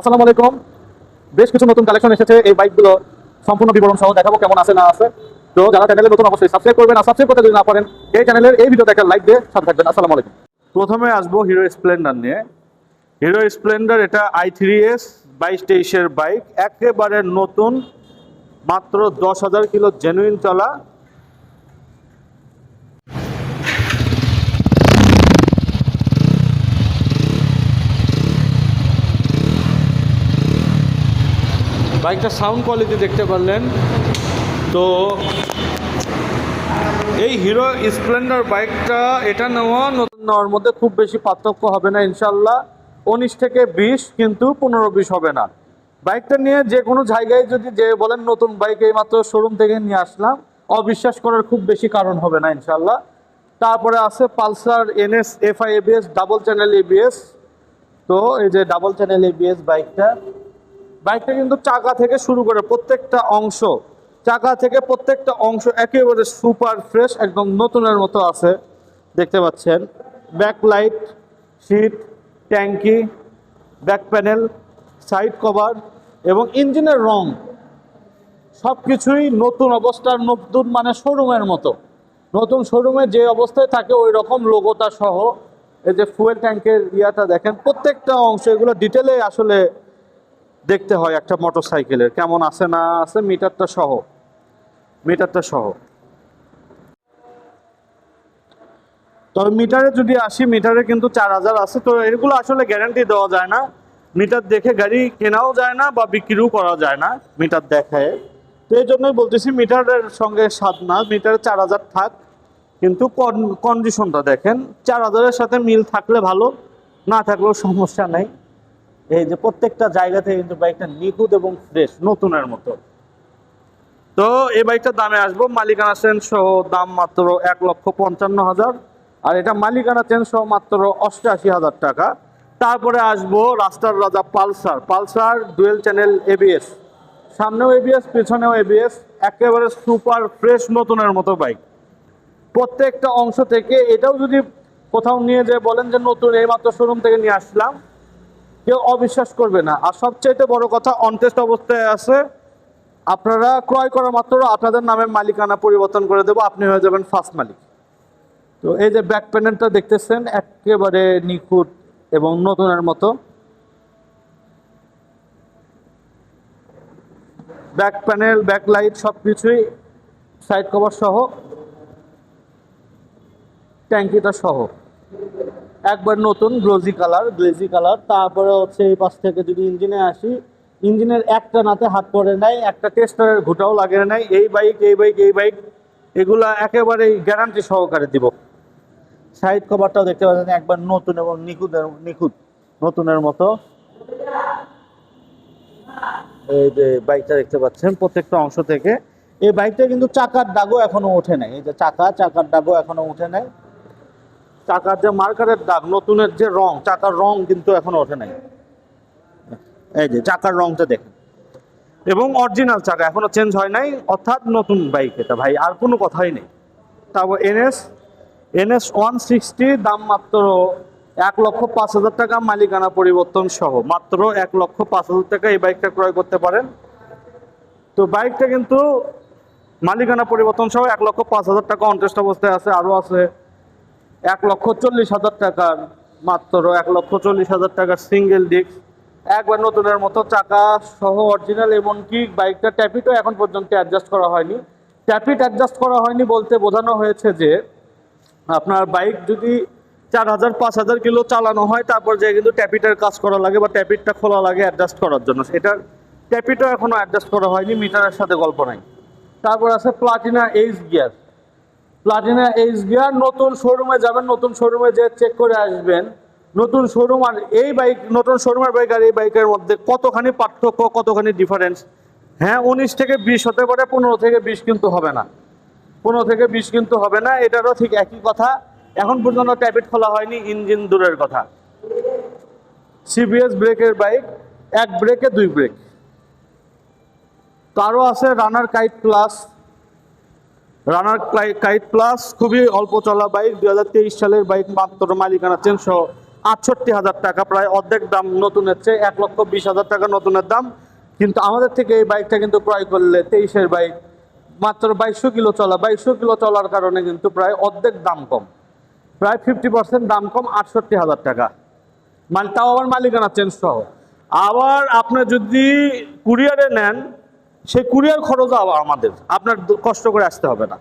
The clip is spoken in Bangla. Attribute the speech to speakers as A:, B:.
A: আসসালামু আলাইকুম। বেশ কিছু নতুন কালেকশন এসেছে, এই বাইকগুলো সম্পূর্ণ বিবরণ সহ দেখাবো কেমন আছে না আছে। তো যারা চ্যানেলে নতুন অবশ্যই সাবস্ক্রাইব করবেন, আর সাবস্ক্রাইব করতে যদি না পারেন এই চ্যানেলের এই ভিডিওতে একটা লাইক দিয়ে সাথে থাকবেন। আসসালামু আলাইকুম।
B: প্রথমে আসবো হিরো স্প্লেন্ডার নিয়ে। হিরো স্প্লেন্ডার এটা i3s 22-23-এর বাইক, একেবারে নতুন, মাত্র 10,000 কিলো জেনুইন চলা। বাইকটা সাউন্ড কোয়ালিটি দেখতে পারলেন। তো এই হিরো স্প্লেন্ডার বাইকটা এটা নেওয়া নতুন নেওয়ার মধ্যে খুব বেশি পার্থক্য হবে না ইনশাল্লাহ। 19 থেকে 20, কিন্তু 15-20 হবে না। বাইকটা নিয়ে যে কোনো জায়গায় যদি যে বলেন নতুন বাইক এইমাত্র শোরুম থেকে নিয়ে আসলাম, অবিশ্বাস করার খুব বেশি কারণ হবে না ইনশাল্লাহ। তারপরে আছে Pulsar NS FI ABS double channel ABS। তো এই যে ডাবল চ্যানেল ABS বাইকটা কিন্তু চাকা থেকে শুরু করে প্রত্যেকটা অংশ একেবারে সুপার ফ্রেশ, একদম নতুনের মতো আছে। দেখতে পাচ্ছেন ব্যাক লাইট, সিট, ট্যাঙ্কি, ব্যাক প্যানেল, সাইড কভার এবং ইঞ্জিনের রং সব কিছুই নতুন অবস্থার, নতুন মানে শোরুমের মতো। নতুন শোরুমে যে অবস্থায় থাকে ওই রকম লোগোটা সহ। এই যে ফুয়েল ট্যাঙ্কের ইয়াটা দেখেন, প্রত্যেকটা অংশ এগুলো ডিটেলে আসলে দেখতে হয় একটা মোটরসাইকেলের কেমন আছে না আছে, মিটারটা সহ। তবে মিটারে যদি আসি, মিটারে কিন্তু 4,000 আছে। তো এগুলো আসলে গ্যারান্টি দেওয়া যায় না, মিটার দেখে গাড়ি কেনাও যায় না বা বিক্রিও করা যায় না মিটার দেখায়। তো এই জন্যই বলতেছি মিটারের সঙ্গে সাধ না, মিটারে 4,000 থাক, কিন্তু কন্ডিশনটা দেখেন। 4,000-এর সাথে মিল থাকলে ভালো, না থাকলেও সমস্যা নেই। এই যে প্রত্যেকটা জায়গা থেকে কিন্তু বাইকটা নিখুঁত এবং ফ্রেশ, নতুনের মতো। তো এই বাইকটার দামে আসবো, মালিকানা চেঞ্জ সহ দাম মাত্র 1,55,000, আর এটা মালিকানা চেঞ্জ সহ মাত্র 88,000 টাকা। তারপরে আসবো রাস্তার রাজা পালসার ডুয়েল চ্যানেল ABS, সামনেও ABS পেছনেও ABS, একেবারে সুপার ফ্রেশ নতুনের মতো বাইক। প্রত্যেকটা অংশ থেকে এটাও যদি কোথাও নিয়ে যেয়ে বলেন যে নতুন এইমাত্র শোরুম থেকে নিয়ে আসলাম, কেউ অবিশ্বাস করবে না। আর সবচাইতে বড় কথা, অনটেস্ট অবস্থায় আছে। আপনারা ক্রয় করা মাত্র আপনাদের নামে মালিকানা পরিবর্তন করে দেবো, আপনি হয়ে যাবেন ফার্স্ট মালিক। তো এই যে ব্যাক প্যানেলটা দেখতেছেন, একেবারে নিখুঁত এবং নতুনের মতো। ব্যাক প্যানেল, ব্যাক লাইট সবকিছুই, সাইড কভার সহ, ট্যাঙ্কিটা সহ একবার নতুন গ্লেজি কালার। তারপরে হচ্ছে এই পাশ থেকে যদি ইঞ্জিনে আসি, ইঞ্জিনের একটা নাতে হাত পড়ে নাই, একটা টেস্টারের ঘুটাও লাগে নাই। এই বাইক এগুলা একেবারেই গ্যারান্টি সহকারে দিব। সাইড কভারটাও দেখতে পাচ্ছেন একবার নতুন এবং নিখুঁত নতুনের মতো। এই যে বাইকটা দেখতে পাচ্ছেন প্রত্যেকটা অংশ থেকে। এই বাইকটা কিন্তু চাকার দাগও এখনো ওঠে নাই। এই যে চাকার দাগও এখনো ওঠে নাই। চাকার যে মার্কারের দাগ, নতুনের যে রং, চাকার রং কিন্তু এখনো ওঠে নাই। এই যে চাকার রংটা দেখেন, এবং অরিজিনাল চাকা এখনো চেঞ্জ হয় নাই, অর্থাৎ নতুন বাইক এটা ভাই, আর কোনো কথাই নেই। তারপর NS 160, দাম মাত্র 1,05,000 টাকা, মালিকানা পরিবর্তন সহ মাত্র 1,05,000 টাকা এই বাইকটা ক্রয় করতে পারেন। তো বাইকটা কিন্তু মালিকানা পরিবর্তন সহ 1,05,000 টাকা অনটেস্ট অবস্থায় আছে। আরও আছে 1,40,000 টাকার, মাত্র 1,40,000 টাকার সিঙ্গেল ডিস্ক, একবার নতুনের মতো চাকা সহ অরিজিনাল। এমনকি বাইকটা ট্যাপিটও এখন পর্যন্ত অ্যাডজাস্ট করা হয়নি। ট্যাপিট অ্যাডজাস্ট করা হয়নি বলতে বোঝানো হয়েছে যে আপনার বাইক যদি 4,000-5,000 কিলো চালানো হয়, তারপর যে কিন্তু ট্যাপিটের কাজ করা লাগে বা ট্যাপিটটা খোলা লাগে অ্যাডজাস্ট করার জন্য, এটার ট্যাপিটও এখনও অ্যাডজাস্ট করা হয়নি, মিটারের সাথে গল্প নাই। তারপর আছে প্লাটিনা এইচ গিয়ার। নতুন শোরুমে যাবেন, নতুন শোরুমে যে চেক করে আসবেন নতুন শোরুম আর এই বাইক, নতুন শোরুমের বাইক আর এই বাইকের মধ্যে কতখানি পার্থক্য, কতখানি ডিফারেন্স। হ্যাঁ, 19 থেকে 20 হতে পারে, 15 থেকে 20 কিন্তু হবে না। 15 থেকে 20 কিন্তু হবে না, এটারও ঠিক একই কথা। এখন পর্যন্ত ট্যাপিট খোলা হয়নি, ইঞ্জিন দূরের কথা। CBS ব্রেকের বাইক, এক ব্রেকে 2 ব্রেক। তারও আছে রানার কাইট প্লাস, খুবই অল্প চলা বাইক, 2023 সালের বাইক, মাত্র মালিকানা চেঞ্জ সহ ৬৮,০০০ টাকা, প্রায় অর্ধেক দাম নতুনের চেয়ে, ১,২০,০০০ টাকা নতুনের দাম। কিন্তু আমাদের থেকে এই বাইকটা কিন্তু ক্রয় করলে 23-এর বাইক, মাত্র 2200 কিলো চলা, 2200 কিলো চলার কারণে কিন্তু প্রায় অর্ধেক দাম কম, প্রায় 50% দাম কম, ৬৮,০০০ টাকা, মানে তাও আবার মালিকানা চেঞ্জ সহ। আবার আপনি যদি কুরিয়ারে নেন, সেই কুরিয়ার খরচও আবার আমাদের, আপনার কষ্ট করে আসতে হবে না।